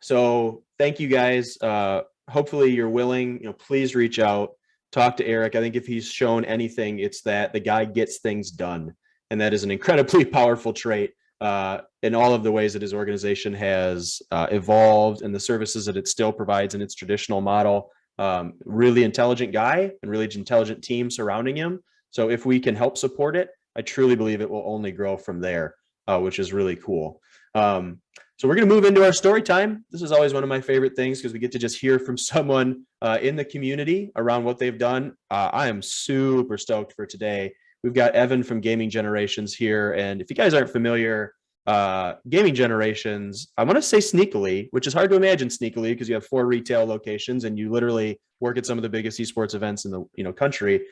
Speaker 1: So thank you, guys. Hopefully you're willing, please reach out. Talk to Eric. I think if he's shown anything, it's that the guy gets things done. And that is an incredibly powerful trait in all of the ways that his organization has evolved and the services that it still provides in its traditional model. Really intelligent guy and really intelligent team surrounding him. So if we can help support it, I truly believe it will only grow from there, which is really cool. So we're going to move into our story time. This is always one of my favorite things because we get to just hear from someone in the community around what they've done. I am super stoked for today. We've got Evan from Gaming Generations here. And if you guys aren't familiar, Gaming Generations, I want to say sneakily, which is hard to imagine sneakily because you have 4 retail locations and you literally work at some of the biggest esports events in the country,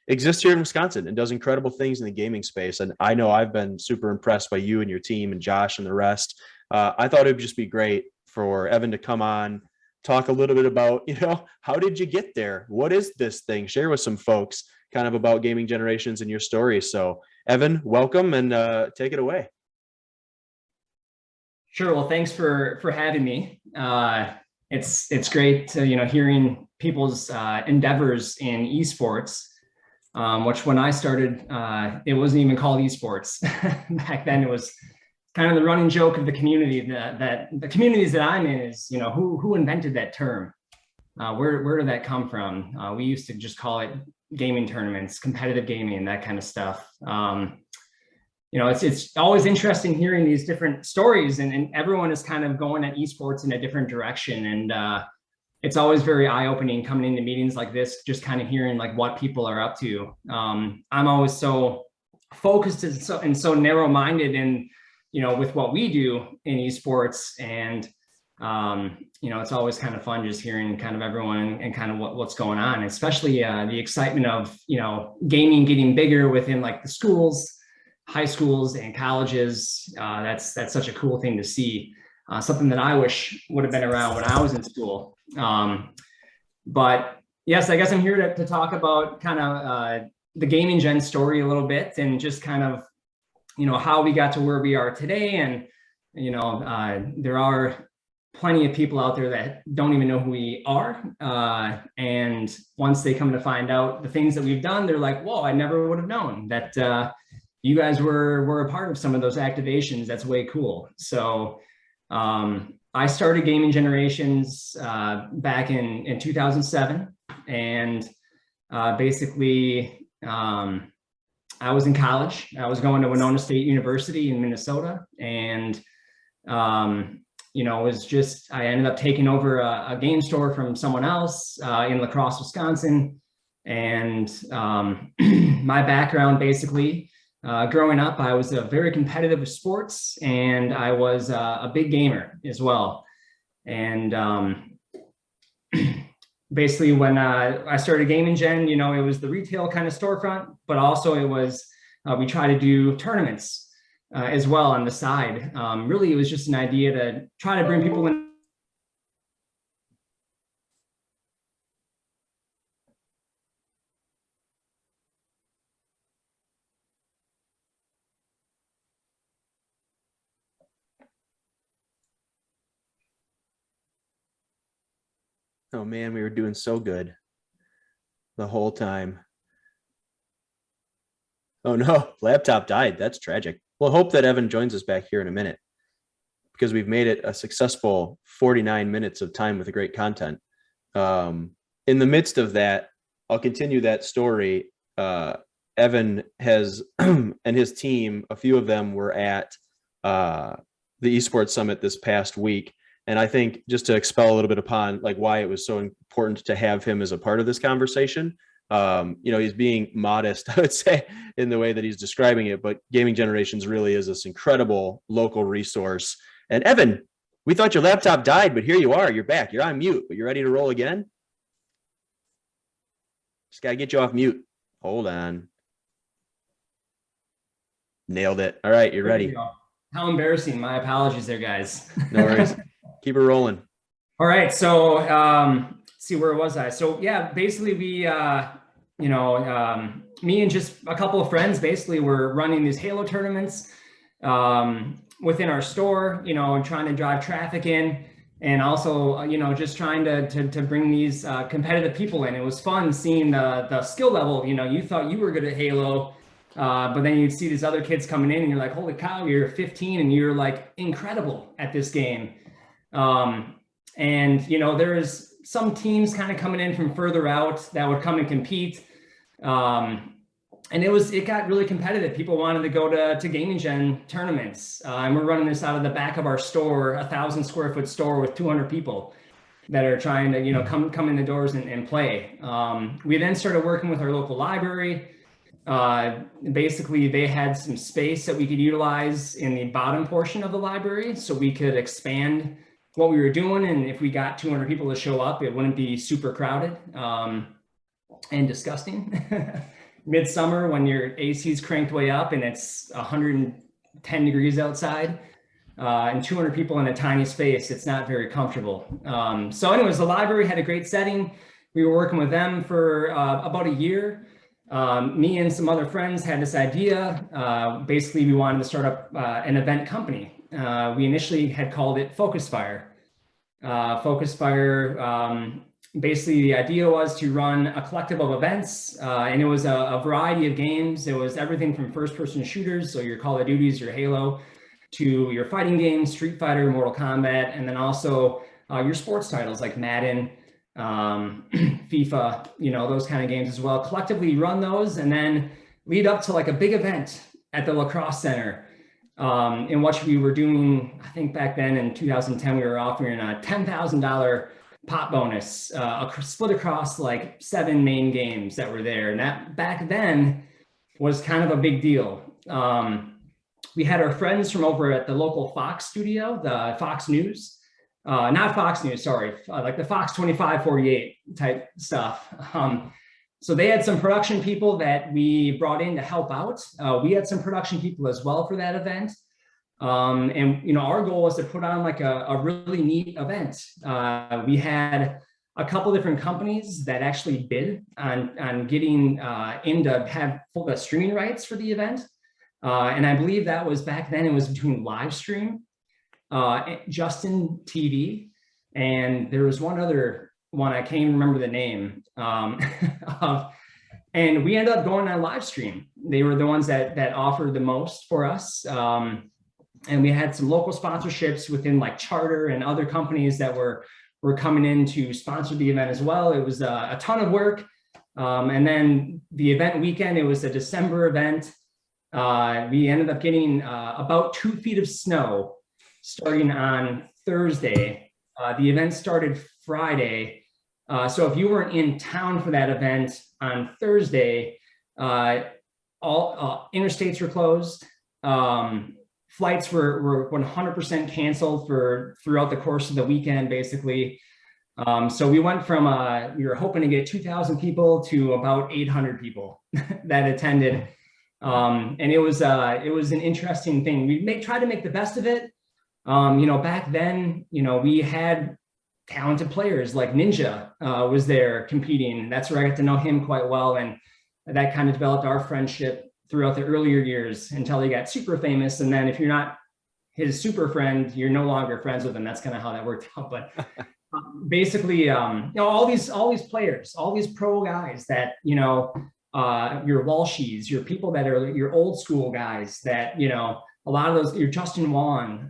Speaker 1: exists here in Wisconsin and does incredible things in the gaming space. And I know I've been super impressed by you and your team and Josh and the rest. I thought it would just be great for Evan to come on, talk a little bit about, how did you get there? What is this thing? Share with some folks kind of about Gaming Generations and your story. So Evan, welcome and take it away.
Speaker 6: Sure. Well, thanks for having me. It's great to, hearing people's endeavors in esports, which when I started, it wasn't even called esports. Back then it was kind of the running joke of the community that the communities that I'm in is, who invented that term? Where did that come from? We used to just call it gaming tournaments, competitive gaming, that kind of stuff. You know, it's always interesting hearing these different stories, and everyone is kind of going at esports in a different direction. And it's always very eye-opening coming into meetings like this, just kind of hearing like what people are up to. I'm always so focused and so narrow-minded in, you know, with what we do in esports. And, you know, it's always kind of fun just hearing kind of everyone and kind of what's going on, especially the excitement of, you know, gaming getting bigger within like the schools, high schools and colleges. That's such a cool thing to see. Something that I wish would have been around when I was in school. But yes, I guess I'm here to talk about kind of the Gaming Gen story a little bit, and just kind of, you know, how we got to where we are today. And, you know, there are plenty of people out there that don't even know who we are. And once they come to find out the things that we've done, they're like, whoa, I never would have known that you guys were a part of some of those activations. That's way cool. So I started Gaming Generations back in 2007. And basically, I was in college. I was going to Winona State University in Minnesota. And, you know, I ended up taking over a game store from someone else in La Crosse, Wisconsin. And my background, basically, growing up, I was very competitive with sports, and I was a big gamer as well. And basically, when I started Gaming Gen, you know, it was the retail kind of storefront, but also it was, we try to do tournaments as well on the side. Really, it was just an idea to try to bring people in.
Speaker 1: Oh man, we were doing so good the whole time. Oh no, laptop died. That's tragic. We'll hope that Evan joins us back here in a minute, because we've made it a successful 49 minutes of time with great content. In the midst of that, I'll continue that story. Evan has and his team, a few of them were at the Esports Summit this past week. And I think, just to expel a little bit upon like why it was so important to have him as a part of this conversation, you know, he's being modest, I would say, in the way that he's describing it, but Gaming Generations really is this incredible local resource. And Evan, we thought your laptop died, but here you are, you're back, you're on mute, but you're ready to roll again. Just got to get you off mute. Hold on. Nailed it. All right, you're ready.
Speaker 6: How embarrassing. My apologies there, guys.
Speaker 1: No worries. Keep it rolling.
Speaker 6: All right. So, see, where was I? So yeah, basically we, you know, me and just a couple of friends basically were running these Halo tournaments within our store, you know, and trying to drive traffic in, and also, you know, just trying to bring these competitive people in. It was fun seeing the skill level. You know, you thought you were good at Halo, but then you'd see these other kids coming in and you're like, holy cow, you're 15 and you're like incredible at this game. And, you know, there's some teams kind of coming in from further out that would come and compete. And it got really competitive. People wanted to go to Gaming Gen tournaments. And we're running this out of the back of our store, 1,000 square foot store with 200 people that are trying to, you know, come in the doors and play. We then started working with our local library. Basically, they had some space that we could utilize in the bottom portion of the library, so we could expand what we were doing. And if we got 200 people to show up, it wouldn't be super crowded and disgusting. Midsummer, when your AC's cranked way up and it's 110 degrees outside, and 200 people in a tiny space, it's not very comfortable. So anyways, the library had a great setting. We were working with them for about a year. Me and some other friends had this idea. Basically, we wanted to start up an event company. We initially had called it Focus Fire. Focus Fire, basically the idea was to run a collective of events, and it was a variety of games. It was everything from first-person shooters, so your Call of Duties, your Halo, to your fighting games, Street Fighter, Mortal Kombat, and then also your sports titles like Madden, FIFA, those kind of games as well. Collectively run those and then lead up to like a big event at the lacrosse center, in which we were doing, I think back then in 2010, we were offering a $10,000 pot bonus, split across like 7 main games that were there. And that back then was kind of a big deal. We had our friends from over at the local Fox studio, the Fox News, not Fox News, sorry, like the Fox 2548 type stuff. So they had some production people that we brought in to help out. We had some production people as well for that event. And our goal was to put on like a really neat event. We had a couple different companies that actually bid on getting in to have full streaming rights for the event. And I believe that was back then, it was between Livestream, Justin TV, and there was one other one, I can't even remember the name, and we ended up going on Livestream. They were the ones that offered the most for us. And we had some local sponsorships within like Charter and other companies that were coming in to sponsor the event as well. It was a ton of work. And then the event weekend, it was a December event. We ended up getting about 2 feet of snow starting on Thursday. The event started Friday. So if you weren't in town for that event on Thursday, all interstates were closed. Flights were 100% canceled throughout the course of the weekend, basically. So we went from, we were hoping to get 2,000 people to about 800 people that attended. And it was an interesting thing. We tried to make the best of it. Back then, we had talented players like Ninja was there competing. That's where I got to know him quite well. And that kind of developed our friendship throughout the earlier years until he got super famous. And then if you're not his super friend, you're no longer friends with him. That's kind of how that worked out. But basically, all these players, all these pro guys that, your Walshies, your people that are your old school guys that, a lot of those, your Justin Wan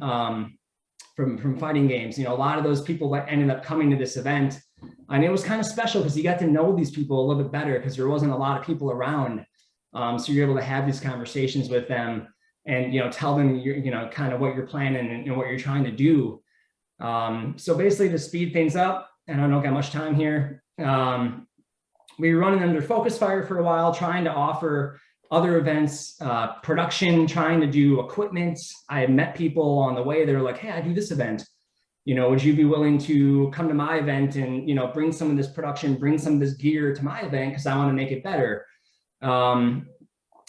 Speaker 6: from fighting games, a lot of those people that ended up coming to this event. And it was kind of special because you got to know these people a little bit better because there wasn't a lot of people around. So you're able to have these conversations with them and, tell them, kind of what you're planning and what you're trying to do. So basically to speed things up, and I don't got much time here. We were running under focus fire for a while, trying to offer other events, production, trying to do equipment. I had met people on the way. They were like, hey, I do this event. Would you be willing to come to my event and, bring some of this production, bring some of this gear to my event because I want to make it better. And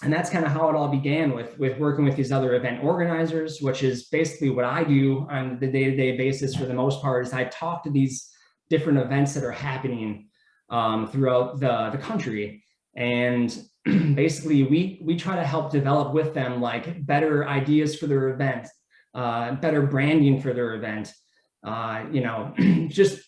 Speaker 6: that's kind of how it all began with working with these other event organizers, which is basically what I do on the day-to-day basis for the most part, is I talk to these different events that are happening throughout the country. And basically we try to help develop with them like better ideas for their event, better branding for their event, just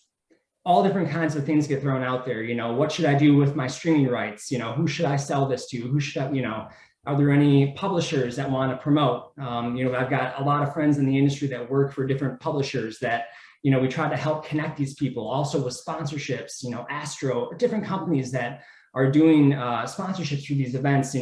Speaker 6: all different kinds of things get thrown out there. What should I do with my streaming rights? Who should I sell this to? Who should I, are there any publishers that want to promote? I've got a lot of friends in the industry that work for different publishers that, we try to help connect these people also with sponsorships, Astro, different companies that are doing sponsorships for these events,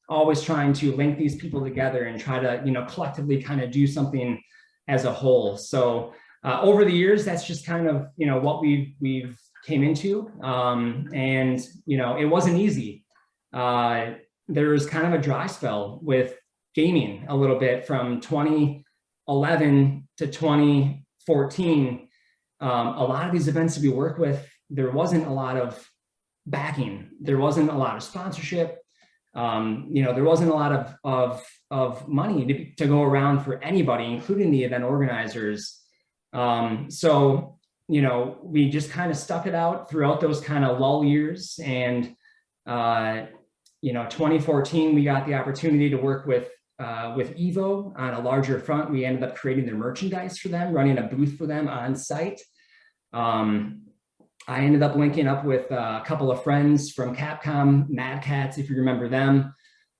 Speaker 6: always trying to link these people together and try to, collectively kind of do something as a whole. So over the years, that's just kind of, what we've came into. And, it wasn't easy. There was kind of a dry spell with gaming a little bit from 2011 to 2014. A lot of these events that we work with, there wasn't a lot of backing. There wasn't a lot of sponsorship. There wasn't a lot of money to go around for anybody, including the event organizers. So, we just kind of stuck it out throughout those kind of lull years. And, 2014, we got the opportunity to work with Evo on a larger front. We ended up creating their merchandise for them, running a booth for them on site. I ended up linking up with a couple of friends from Capcom, Mad Cats, if you remember them,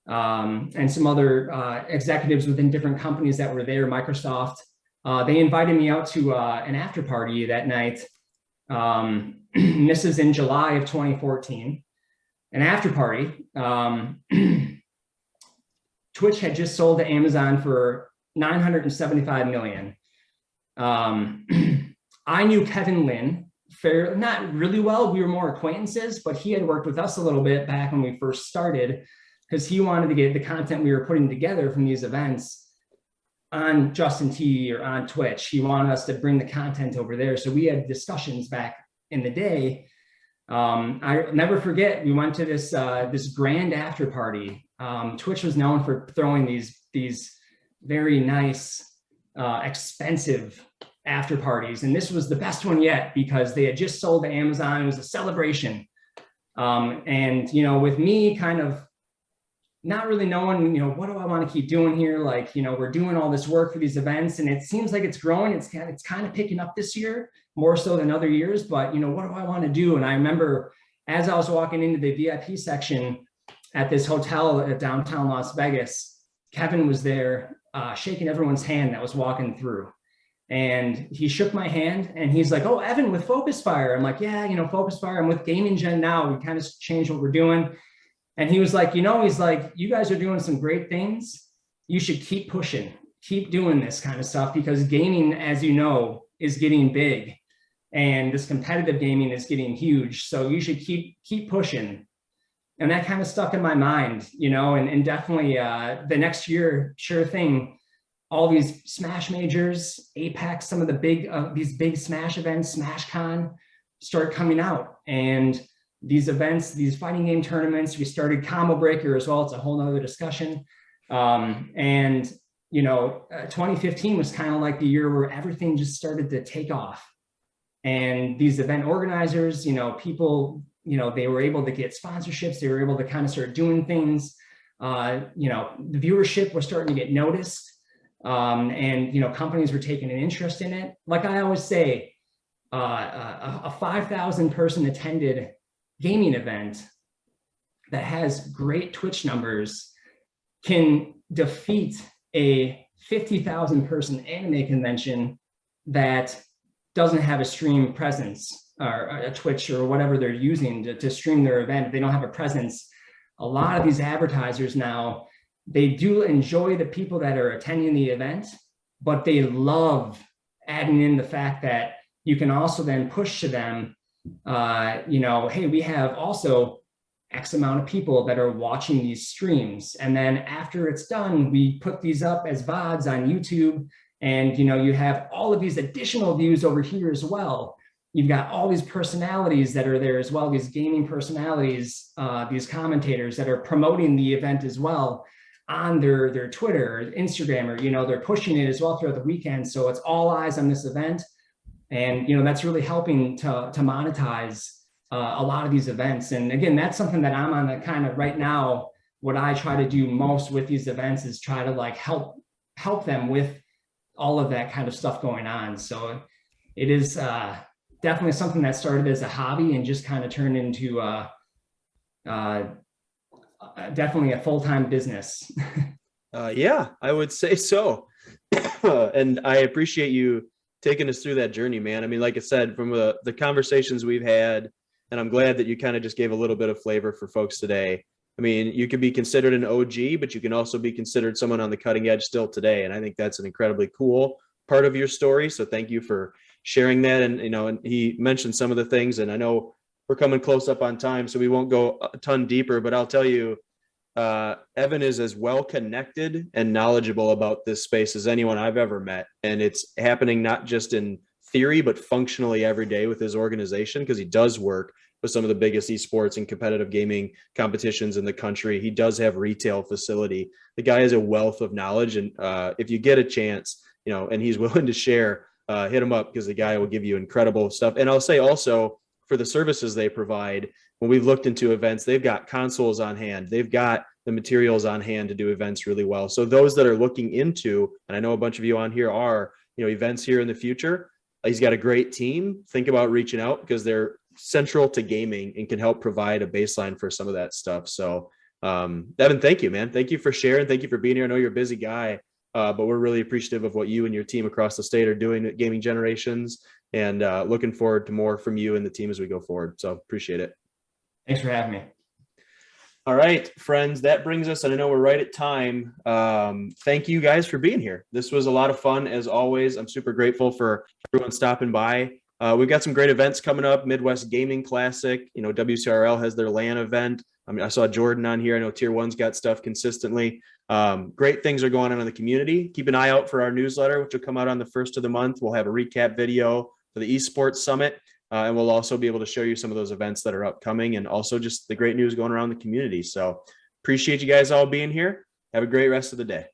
Speaker 6: and some other executives within different companies that were there, Microsoft. They invited me out to an after party that night. This is in July of 2014. An after party. Twitch had just sold to Amazon for $975 million. I knew Kevin Lynn not really well. We were more acquaintances, but he had worked with us a little bit back when we first started because he wanted to get the content we were putting together from these events on Justin TV or on Twitch. He wanted us to bring the content over there. So we had discussions back in the day. I never forget, we went to this grand after party. Twitch was known for throwing these very nice, expensive after parties. And this was the best one yet because they had just sold to Amazon. It was a celebration. And, with me kind of not really knowing, what do I want to keep doing here? Like, we're doing all this work for these events and it seems like it's growing. It's kind of picking up this year more so than other years, but what do I want to do? And I remember as I was walking into the VIP section at this hotel at downtown Las Vegas, Kevin was there shaking everyone's hand that was walking through. And he shook my hand and he's like, "Oh, Evan with Focus Fire." I'm like, "Yeah, Focus Fire. I'm with Gaming Gen now. We kind of changed what we're doing." And he was like, he's like, "You guys are doing some great things. You should keep pushing, keep doing this kind of stuff because gaming, as you know, is getting big and this competitive gaming is getting huge. So you should keep pushing." And that kind of stuck in my mind, and definitely the next year, sure thing, all these Smash majors, Apex, some of the these big Smash events, SmashCon, started coming out. And these events, these fighting game tournaments, we started Combo Breaker as well. It's a whole nother discussion. 2015 was kind of like the year where everything just started to take off. And these event organizers, people, they were able to get sponsorships. They were able to kind of start doing things. The viewership was starting to get noticed. And companies were taking an interest in it. Like I always say, a 5,000 person attended gaming event that has great Twitch numbers can defeat a 50,000 person anime convention that doesn't have a stream presence or a Twitch or whatever they're using to stream their event. If they don't have a presence, a lot of these advertisers now, they do enjoy the people that are attending the event, but they love adding in the fact that you can also then push to them, hey, we have also X amount of people that are watching these streams. And then after it's done, we put these up as VODs on YouTube. And, you have all of these additional views over here as well. You've got all these personalities that are there as well, these gaming personalities, these commentators that are promoting the event as well on their Twitter, or Instagram, or, they're pushing it as well throughout the weekend. So it's all eyes on this event. And, that's really helping to monetize a lot of these events. And again, that's something that I'm on the kind of right now, what I try to do most with these events is try to like help them with all of that kind of stuff going on. So it is definitely something that started as a hobby and just kind of turned into definitely a full-time business.
Speaker 1: Yeah, I would say so. And I appreciate you taking us through that journey, man. I mean, like I said, from the conversations we've had, and I'm glad that you kind of just gave a little bit of flavor for folks today. I mean, you could be considered an OG, but you can also be considered someone on the cutting edge still today. And I think that's an incredibly cool part of your story. So thank you for sharing that. And, and he mentioned some of the things, and I know we're coming close up on time, so we won't go a ton deeper, but I'll tell you, Evan is as well connected and knowledgeable about this space as anyone I've ever met. And it's happening not just in theory, but functionally every day with his organization, because he does work with some of the biggest esports and competitive gaming competitions in the country. He does have retail facility. The guy has a wealth of knowledge. And if you get a chance, and he's willing to share, hit him up, because the guy will give you incredible stuff. And I'll say also, for the services they provide, when we've looked into events, they've got consoles on hand. They've got the materials on hand to do events really well. So those that are looking into, and I know a bunch of you on here are, events here in the future, he's got a great team. Think about reaching out, because they're central to gaming and can help provide a baseline for some of that stuff. So Evan, thank you, man. Thank you for sharing. Thank you for being here. I know you're a busy guy, but we're really appreciative of what you and your team across the state are doing at Gaming Generations. and looking forward to more from you and the team as we go forward. So appreciate it.
Speaker 6: Thanks for having me.
Speaker 1: All right, friends, that brings us, and I know we're right at time. Thank you guys for being here. This was a lot of fun as always. I'm super grateful for everyone stopping by. We've got some great events coming up. Midwest Gaming Classic, WCRL has their LAN event. I mean, I saw Jordan on here. I know Tier 1's got stuff consistently. Great things are going on in the community. Keep an eye out for our newsletter, which will come out on the 1st of the month. We'll have a recap video for the Esports Summit. And we'll also be able to show you some of those events that are upcoming and also just the great news going around the community. So appreciate you guys all being here. Have a great rest of the day.